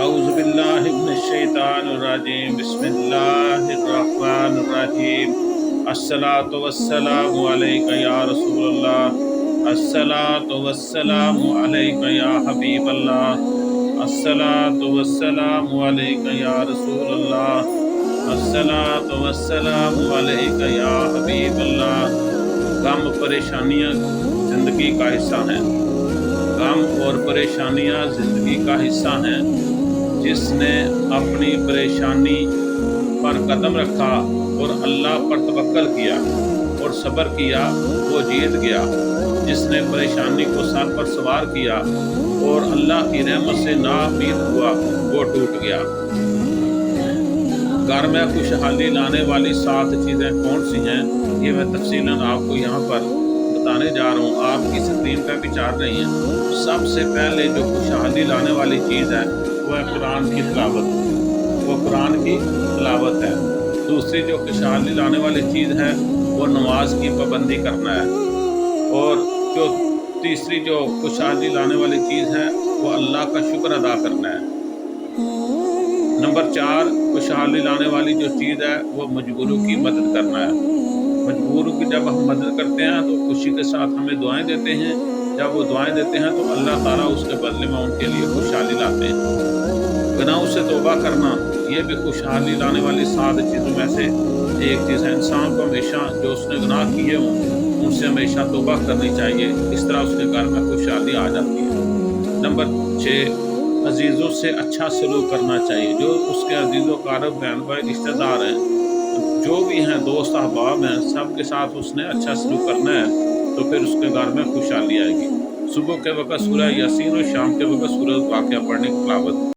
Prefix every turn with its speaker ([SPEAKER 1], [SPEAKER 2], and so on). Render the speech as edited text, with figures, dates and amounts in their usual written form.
[SPEAKER 1] اعوذ باللہ من الشیطان الرجیم بسم اللہ الرحمن الرحیم الصلاۃ والسلام علیک یا رسول اللہ الصلاۃ والسلام علیک یا حبیب اللہ الصلاۃ والسلام علیک یا رسول اللہ الصلاۃ والسلام علیک یا حبیب اللہ۔ غم پریشانیاں زندگی کا حصہ ہیں، غم اور پریشانیاں زندگی کا حصہ ہیں۔ جس نے اپنی پریشانی پر قدم رکھا اور اللہ پر توکل کیا اور صبر کیا وہ جیت گیا۔ جس نے پریشانی کو سر پر سوار کیا اور اللہ کی رحمت سے ناامید ہوا وہ ٹوٹ گیا۔ گھر میں خوشحالی لانے والی 7 چیزیں کون سی ہیں، یہ میں تفصیلاً آپ کو یہاں پر بتانے جا رہا ہوں، آپ کی اسکرین پہ بھی چاٹ رہی ہیں۔ سب سے پہلے جو خوشحالی لانے والی چیز ہے وہ ہے قرآن کی تلاوت، وہ قرآن کی تلاوت ہے۔ دوسری جو خوشحالی لانے والی چیز ہے وہ نماز کی پابندی کرنا ہے، اور جو تیسری جو خوشحالی لانے والی چیز ہے وہ اللہ کا شکر ادا کرنا ہے۔ نمبر 4 خوشحالی لانے والی جو چیز ہے وہ مجبوروں کی مدد کرنا ہے۔ مجبوروں کی جب ہم مدد کرتے ہیں تو خوشی کے ساتھ ہمیں دعائیں دیتے ہیں، جب وہ دعائیں دیتے ہیں تو اللہ تعالیٰ اس کے بدلے میں ان کے لیے خوشحالی لاتے ہیں۔ گناہوں سے توبہ کرنا یہ بھی خوشحالی لانے والی 7 چیزوں میں سے ایک چیز ہے۔ انسان کو ہمیشہ جو اس نے گناہ کیے ہوں ان سے ہمیشہ توبہ کرنی چاہیے، اس طرح اس کے گھر میں خوشحالی آ جاتی ہے۔ نمبر 6 عزیزوں سے اچھا سلوک کرنا چاہیے۔ جو اس کے عزیز و اقارب بہن بھائی رشتہ دار ہیں، جو بھی ہیں، دوست احباب ہیں، سب کے ساتھ اس نے اچھا سلوک کرنا ہے تو پھر اس کے گھر میں خوشحالی آئے گی۔ صبح کے وقت سورہ یاسین اور شام کے وقت سورہ واقعہ پڑھنے کی تلاوت۔